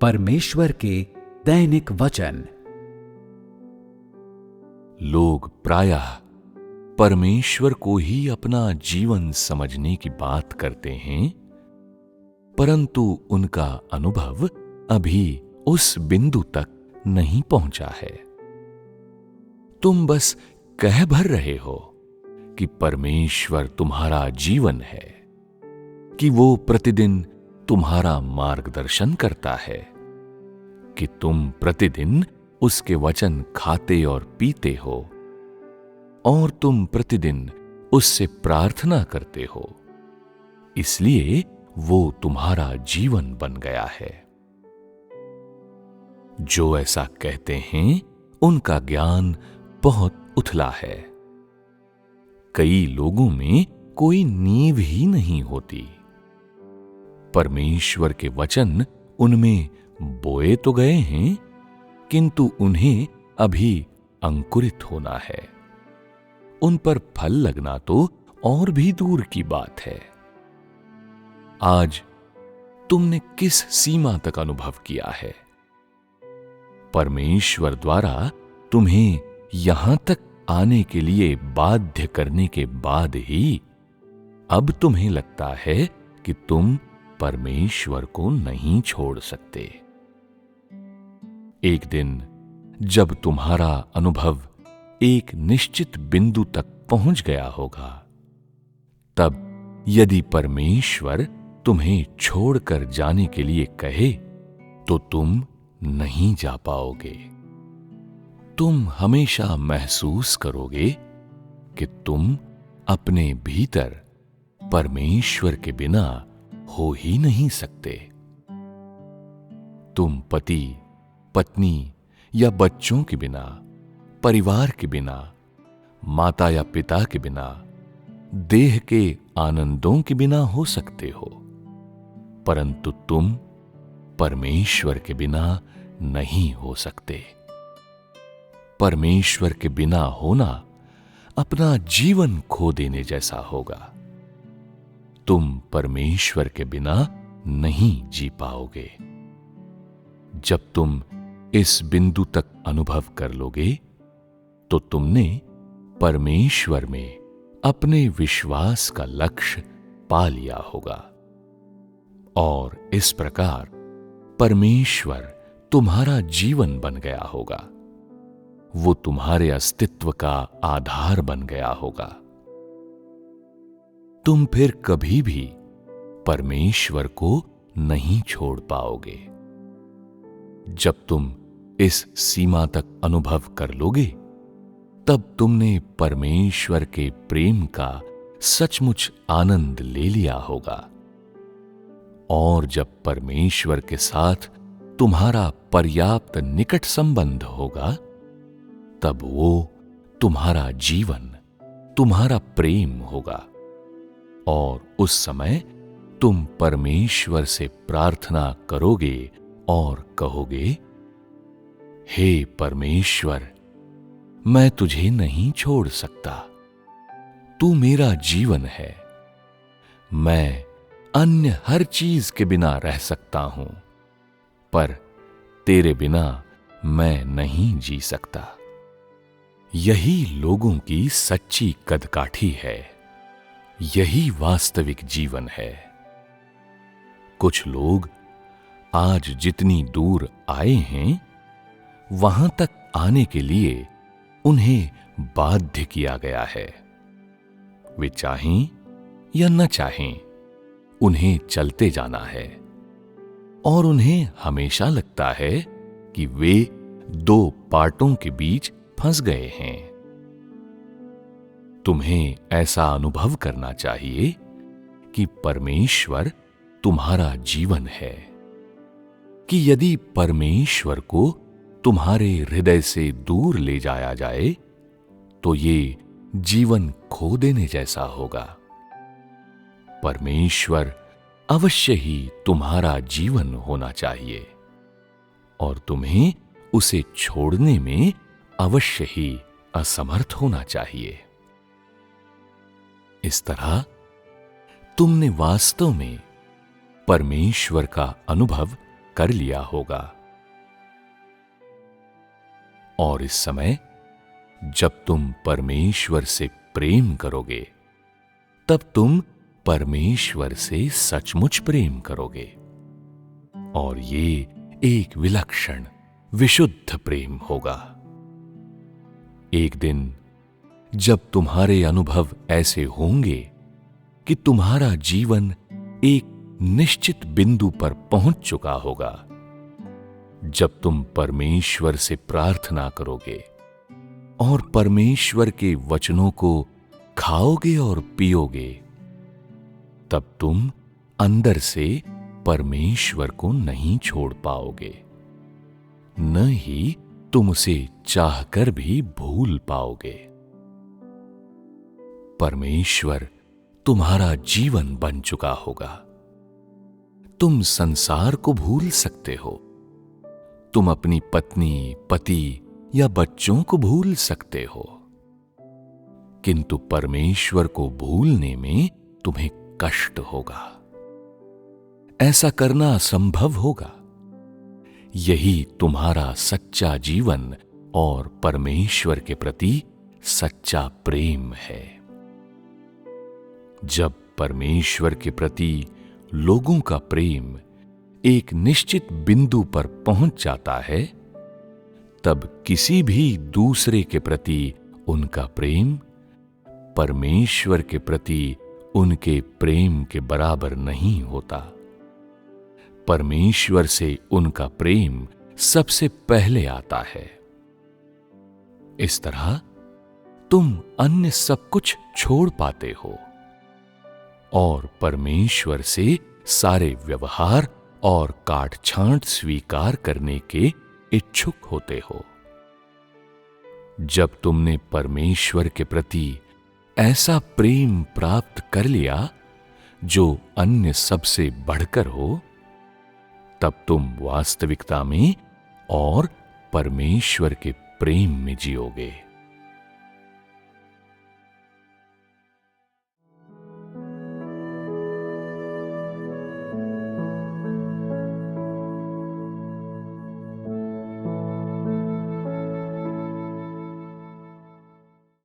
परमेश्वर के दैनिक वचन। लोग प्रायः परमेश्वर को ही अपना जीवन समझने की बात करते हैं, परंतु उनका अनुभव अभी उस बिंदु तक नहीं पहुंचा है। तुम बस कह भर रहे हो कि परमेश्वर तुम्हारा जीवन है, कि वो प्रतिदिन तुम्हारा मार्गदर्शन करता है, कि तुम प्रतिदिन उसके वचन खाते और पीते हो और तुम प्रतिदिन उससे प्रार्थना करते हो, इसलिए वो तुम्हारा जीवन बन गया है। जो ऐसा कहते हैं उनका ज्ञान बहुत उथला है। कई लोगों में कोई नींव ही नहीं होती। परमेश्वर के वचन उनमें बोए तो गए हैं, किंतु उन्हें अभी अंकुरित होना है। उन पर फल लगना तो और भी दूर की बात है। आज तुमने किस सीमा तक अनुभव किया है? परमेश्वर द्वारा तुम्हें यहां तक आने के लिए बाध्य करने के बाद ही अब तुम्हें लगता है कि तुम परमेश्वर को नहीं छोड़ सकते। एक दिन जब तुम्हारा अनुभव एक निश्चित बिंदु तक पहुंच गया होगा, तब यदि परमेश्वर तुम्हें छोड़कर जाने के लिए कहे तो तुम नहीं जा पाओगे। तुम हमेशा महसूस करोगे कि तुम अपने भीतर परमेश्वर के बिना हो ही नहीं सकते। तुम पति, पत्नी या बच्चों के बिना, परिवार के बिना, माता या पिता के बिना, देह के आनंदों के बिना हो सकते हो, परंतु तुम परमेश्वर के बिना नहीं हो सकते। परमेश्वर के बिना होना अपना जीवन खो देने जैसा होगा। तुम परमेश्वर के बिना नहीं जी पाओगे। जब तुम इस बिंदु तक अनुभव कर लोगे, तो तुमने परमेश्वर में अपने विश्वास का लक्ष्य पा लिया होगा और इस प्रकार परमेश्वर तुम्हारा जीवन बन गया होगा। वो तुम्हारे अस्तित्व का आधार बन गया होगा। तुम फिर कभी भी परमेश्वर को नहीं छोड़ पाओगे। जब तुम इस सीमा तक अनुभव कर लोगे, तब तुमने परमेश्वर के प्रेम का सचमुच आनंद ले लिया होगा। और जब परमेश्वर के साथ तुम्हारा पर्याप्त निकट संबंध होगा, तब वो तुम्हारा जीवन, तुम्हारा प्रेम होगा। और उस समय तुम परमेश्वर से प्रार्थना करोगे और कहोगे, हे परमेश्वर, मैं तुझे नहीं छोड़ सकता। तू मेरा जीवन है। मैं अन्य हर चीज के बिना रह सकता हूं, पर तेरे बिना मैं नहीं जी सकता। यही लोगों की सच्ची कदकाठी है। यही वास्तविक जीवन है। कुछ लोग आज जितनी दूर आए हैं, वहां तक आने के लिए उन्हें बाध्य किया गया है। वे चाहें या न चाहें, उन्हें चलते जाना है और उन्हें हमेशा लगता है कि वे दो पाटों के बीच फंस गए हैं। तुम्हें ऐसा अनुभव करना चाहिए कि परमेश्वर तुम्हारा जीवन है, कि यदि परमेश्वर को तुम्हारे हृदय से दूर ले जाया जाए, तो ये जीवन खो देने जैसा होगा। परमेश्वर अवश्य ही तुम्हारा जीवन होना चाहिए और तुम्हें उसे छोड़ने में अवश्य ही असमर्थ होना चाहिए। इस तरह तुमने वास्तव में परमेश्वर का अनुभव कर लिया होगा। और इस समय जब तुम परमेश्वर से प्रेम करोगे, तब तुम परमेश्वर से सचमुच प्रेम करोगे। और ये एक विलक्षण विशुद्ध प्रेम होगा। एक दिन जब तुम्हारे अनुभव ऐसे होंगे कि तुम्हारा जीवन एक निश्चित बिंदु पर पहुंच चुका होगा, जब तुम परमेश्वर से प्रार्थना करोगे और परमेश्वर के वचनों को खाओगे और पियोगे, तब तुम अंदर से परमेश्वर को नहीं छोड़ पाओगे, न ही तुम उसे चाहकर भी भूल पाओगे। परमेश्वर तुम्हारा जीवन बन चुका होगा। तुम संसार को भूल सकते हो, तुम अपनी पत्नी, पति या बच्चों को भूल सकते हो, किंतु परमेश्वर को भूलने में तुम्हें कष्ट होगा। ऐसा करना असंभव होगा। यही तुम्हारा सच्चा जीवन और परमेश्वर के प्रति सच्चा प्रेम है। जब परमेश्वर के प्रति लोगों का प्रेम एक निश्चित बिंदु पर पहुंच जाता है, तब किसी भी दूसरे के प्रति उनका प्रेम परमेश्वर के प्रति उनके प्रेम के बराबर नहीं होता। परमेश्वर से उनका प्रेम सबसे पहले आता है। इस तरह तुम अन्य सब कुछ छोड़ पाते हो और परमेश्वर से सारे व्यवहार और काट-छांट स्वीकार करने के इच्छुक होते हो। जब तुमने परमेश्वर के प्रति ऐसा प्रेम प्राप्त कर लिया जो अन्य सबसे बढ़कर हो, तब तुम वास्तविकता में और परमेश्वर के प्रेम में जियोगे।